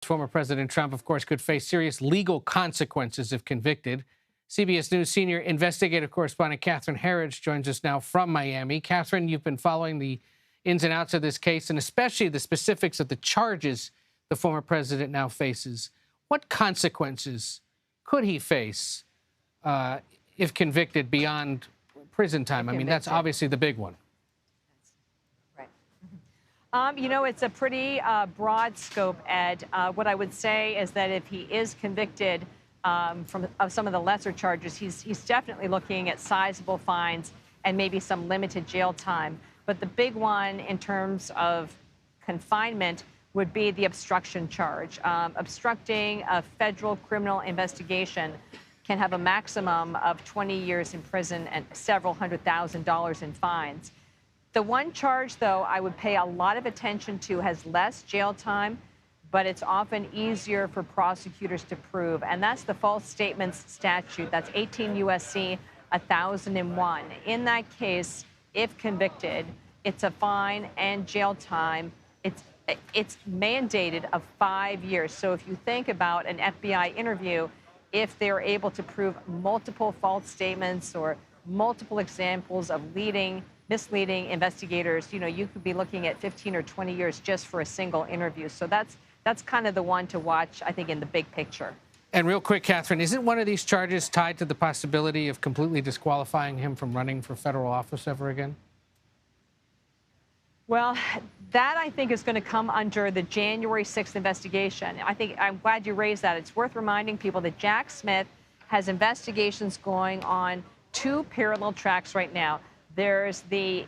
Former President Trump, of course, could face serious legal consequences if convicted. CBS News senior investigative correspondent Catherine Herridge joins us now from Miami. Catherine, you've been following the ins and outs of this case, and especially the specifics of the charges the former president now faces. What consequences could he face if convicted beyond prison time? I mean, that's obviously the big one. You know, it's a pretty broad scope, Ed. What I would say is that if he is convicted of some of the lesser charges, he's definitely looking at sizable fines and maybe some limited jail time. But the big one in terms of confinement would be the obstruction charge. Obstructing a federal criminal investigation can have a maximum of 20 years in prison and several $100,000 in fines. The one charge, though, I would pay a lot of attention to has less jail time, but it's often easier for prosecutors to prove, and that's the false statements statute. That's 18 U.S.C. 1001. In that case, if convicted, it's a fine and jail time. It's mandated of 5 years. So if you think about an FBI interview, if they're able to prove multiple false statements or multiple examples of misleading investigators, you know, you could be looking at 15 or 20 years just for a single interview. So that's kind of the one to watch, I think, in the big picture. And real quick, Catherine, isn't one of these charges tied to the possibility of completely disqualifying him from running for federal office ever again? Well, that, I think, is going to come under the January 6th investigation. I'm glad you raised that. It's worth reminding people that Jack Smith has investigations going on two parallel tracks right now. There's the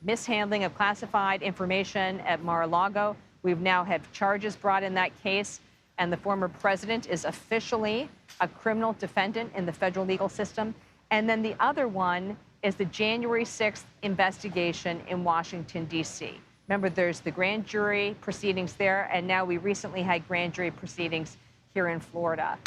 mishandling of classified information at Mar-a-Lago. We've now have charges brought in that case, and the former president is officially a criminal defendant in the federal legal system. And then the other one is the January 6th investigation in Washington, D.C. Remember, there's the grand jury proceedings there, and now we recently had grand jury proceedings here in Florida.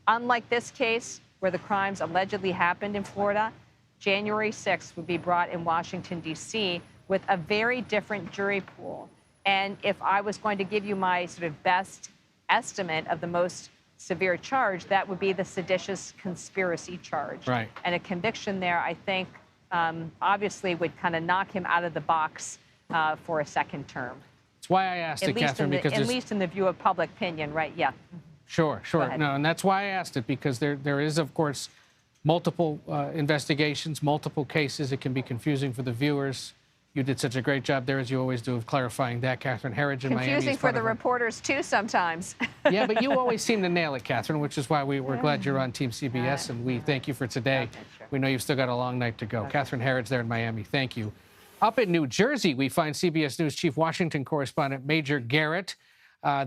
Unlike this case, where the crimes allegedly happened in Florida, January 6th would be brought in Washington, D.C. with a very different jury pool. And if I was going to give you my sort of best estimate of the most severe charge, that would be the seditious conspiracy charge. Right. And a conviction there, I think, obviously would kind of knock him out of the box for a second term. That's why I asked it, Catherine, because at least in the view of public opinion, right? Yeah. Sure. No, and that's why I asked it, because there is, of course, multiple investigations, multiple cases. It can be confusing for the viewers. You did such a great job there, as you always do, of clarifying that. Catherine Herridge in Miami. Confusing for the reporters, too, sometimes. Yeah, but you always seem to nail it, Catherine, which is why we're glad you're on Team CBS, and we thank you for today. Sure. We know you've still got a long night to go. Okay. Catherine Herridge there in Miami. Thank you. Up in New Jersey, we find CBS News Chief Washington correspondent Major Garrett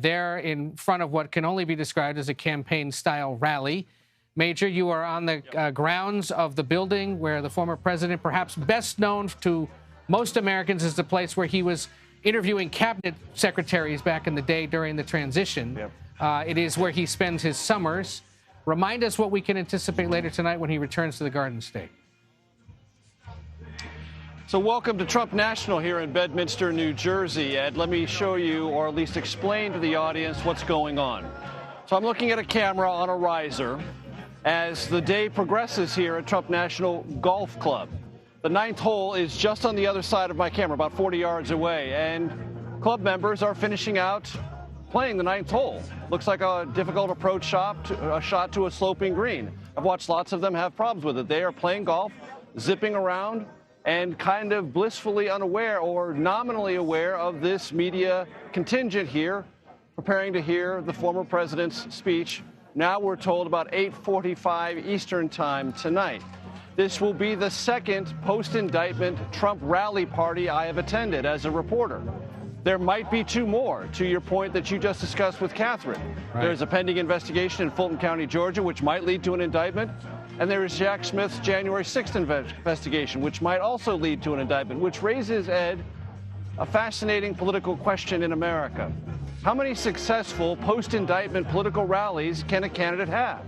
there in front of what can only be described as a campaign-style rally. Major, you are on the grounds of the building where the former president, perhaps best known to most Americans, is the place where he was interviewing cabinet secretaries back in the day during the transition. Yep. It is where he spends his summers. Remind us what we can anticipate later tonight when he returns to the Garden State. So welcome to Trump National here in Bedminster, New Jersey. Ed, let me show you, or at least explain to the audience, what's going on. So I'm looking at a camera on a riser as the day progresses here at Trump National Golf Club. The ninth hole is just on the other side of my camera, about 40 yards away, and club members are finishing out playing the ninth hole. Looks like a difficult approach shot to a sloping green. I've watched lots of them have problems with it. They are playing golf, zipping around, and kind of blissfully unaware or nominally aware of this media contingent here, preparing to hear the former president's speech. Now we're told about 8:45 Eastern time tonight. This will be the second post-indictment Trump rally party I have attended as a reporter. There might be two more, to your point that you just discussed with Catherine. Right. There's a pending investigation in Fulton County, Georgia, which might lead to an indictment. And there is Jack Smith's January 6th investigation, which might also lead to an indictment, which raises, Ed, a fascinating political question in America. How many successful post-indictment political rallies can a candidate have?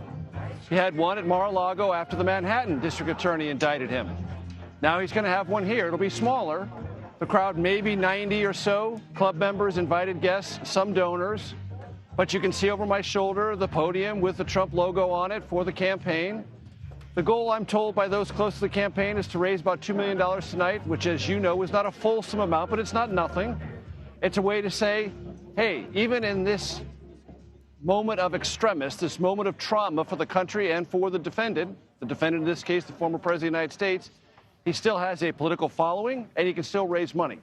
He had one at Mar-a-Lago after the Manhattan district attorney indicted him. Now he's going to have one here. It'll be smaller. The crowd, maybe 90 or so, club members, invited guests, some donors. But you can see over my shoulder the podium with the Trump logo on it for the campaign. The goal, I'm told by those close to the campaign, is to raise about $2 million tonight, which, as you know, is not a fulsome amount, but it's not nothing. It's a way to say, hey, even in this moment of extremis, this moment of trauma for the country and for the defendant in this case, the former president of the United States, he still has a political following and he can still raise money.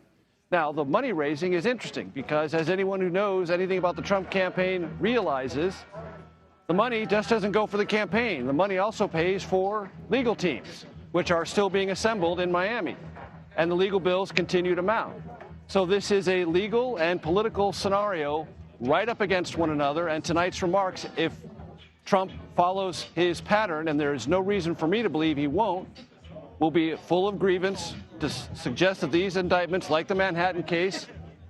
Now, the money raising is interesting because, as anyone who knows anything about the Trump campaign realizes, the money just doesn't go for the campaign. The money also pays for legal teams, which are still being assembled in Miami, and the legal bills continue to mount. So this is a legal and political scenario right up against one another, and tonight's remarks, if Trump follows his pattern, and there is no reason for me to believe he won't, will be full of grievance to suggest that these indictments, like the Manhattan case,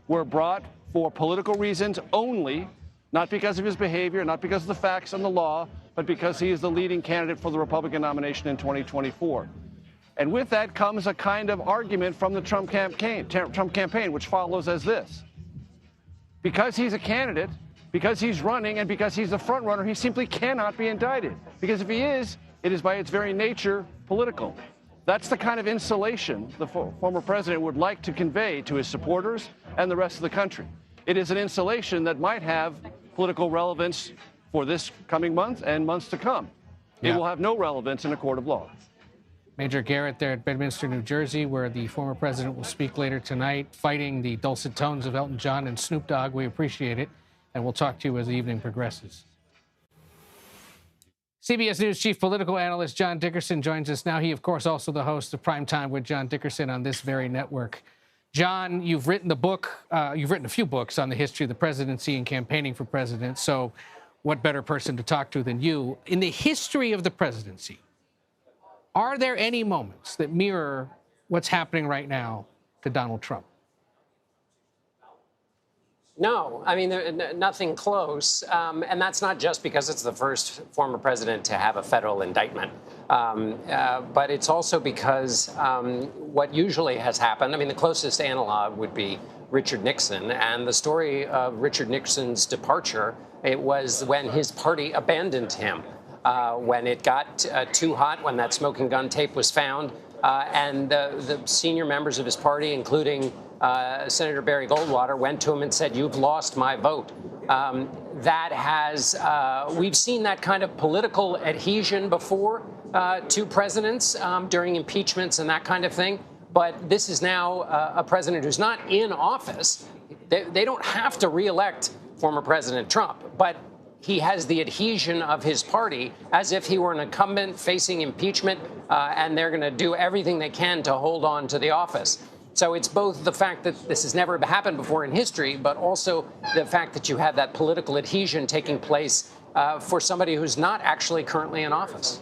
were brought for political reasons only, not because of his behavior, not because of the facts and the law, but because he is the leading candidate for the Republican nomination in 2024. And with that comes a kind of argument from the Trump campaign, which follows as this. Because he's a candidate, because he's running, and because he's the front runner, he simply cannot be indicted. Because if he is, it is by its very nature political. That's the kind of insulation the former president would like to convey to his supporters and the rest of the country. It is an insulation that might have political relevance for this coming month and months to come. It will have no relevance in a court of law. Major Garrett there at Bedminster, New Jersey, where the former president will speak later tonight, fighting the dulcet tones of Elton John and Snoop Dogg. We appreciate it, and we'll talk to you as the evening progresses. CBS News chief political analyst John Dickerson joins us now. He, of course, also the host of Primetime with John Dickerson on this very network. John, you've written a few books on the history of the presidency and campaigning for president, so what better person to talk to than you? In the history of the presidency, are there any moments that mirror what's happening right now to Donald Trump? No, I mean, nothing close. And that's not just because it's the first former president to have a federal indictment. But it's also because what usually has happened, I mean, the closest analog would be Richard Nixon. And the story of Richard Nixon's departure, it was when his party abandoned him, when it got too hot, when that smoking gun tape was found. And the senior members of his party, including Senator Barry Goldwater, went to him and said, "You've lost my vote." We've seen that kind of political adhesion before to presidents during impeachments and that kind of thing. But this is now a president who's not in office. They don't have to reelect former President Trump, but he has the adhesion of his party as if he were an incumbent facing impeachment, and they're going to do everything they can to hold on to the office. So it's both the fact that this has never happened before in history, but also the fact that you have that political adhesion taking place for somebody who's not actually currently in office.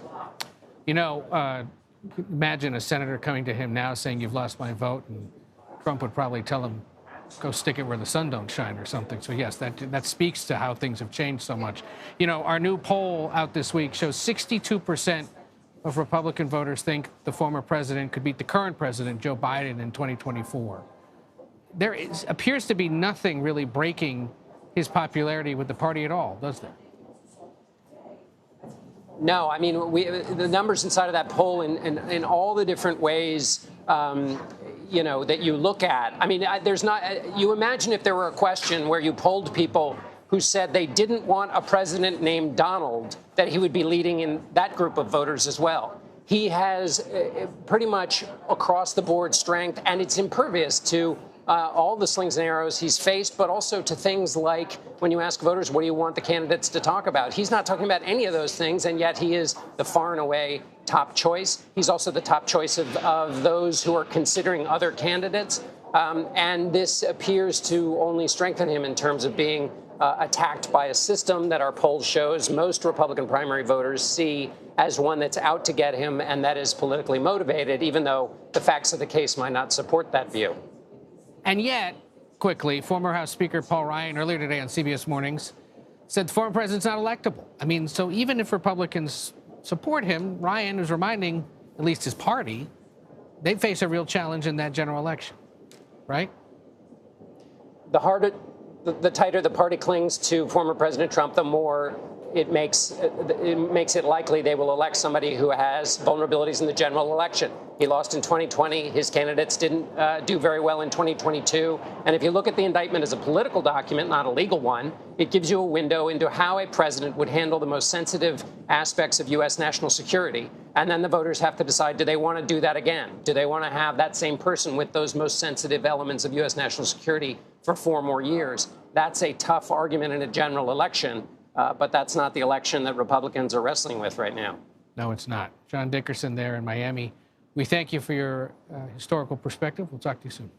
You know, imagine a senator coming to him now saying, "You've lost my vote," and Trump would probably tell him, "Go stick it where the sun don't shine," or something. So yes, that speaks to how things have changed so much. You know, our new poll out this week shows 62% of Republican voters think the former president could beat the current president, Joe Biden, in 2024. There appears to be nothing really breaking his popularity with the party at all, does there? No, I mean, the numbers inside of that poll in all the different ways, you know, that you look at. I mean, you imagine if there were a question where you polled people who said they didn't want a president named Donald, that he would be leading in that group of voters as well. He has pretty much across the board strength, and it's impervious to all the slings and arrows he's faced, but also to things like when you ask voters, what do you want the candidates to talk about? He's not talking about any of those things, and yet he is the far and away top choice. He's also the top choice of those who are considering other candidates. And this appears to only strengthen him in terms of being attacked by a system that our poll shows most Republican primary voters see as one that's out to get him and that is politically motivated, even though the facts of the case might not support that view. And yet, quickly, former House Speaker Paul Ryan earlier today on CBS Mornings said the former president's not electable. I mean, so even if Republicans support him, Ryan is reminding at least his party they face a real challenge in that general election, right? The the tighter the party clings to former President Trump, the more it makes it likely they will elect somebody who has vulnerabilities in the general election. He lost in 2020. His candidates didn't do very well in 2022. And if you look at the indictment as a political document, not a legal one, it gives you a window into how a president would handle the most sensitive aspects of U.S. national security. And then the voters have to decide, do they want to do that again? Do they want to have that same person with those most sensitive elements of U.S. national security for 4 more years? That's a tough argument in a general election. But that's not the election that Republicans are wrestling with right now. No, it's not. John Dickerson there in Miami. We thank you for your historical perspective. We'll talk to you soon.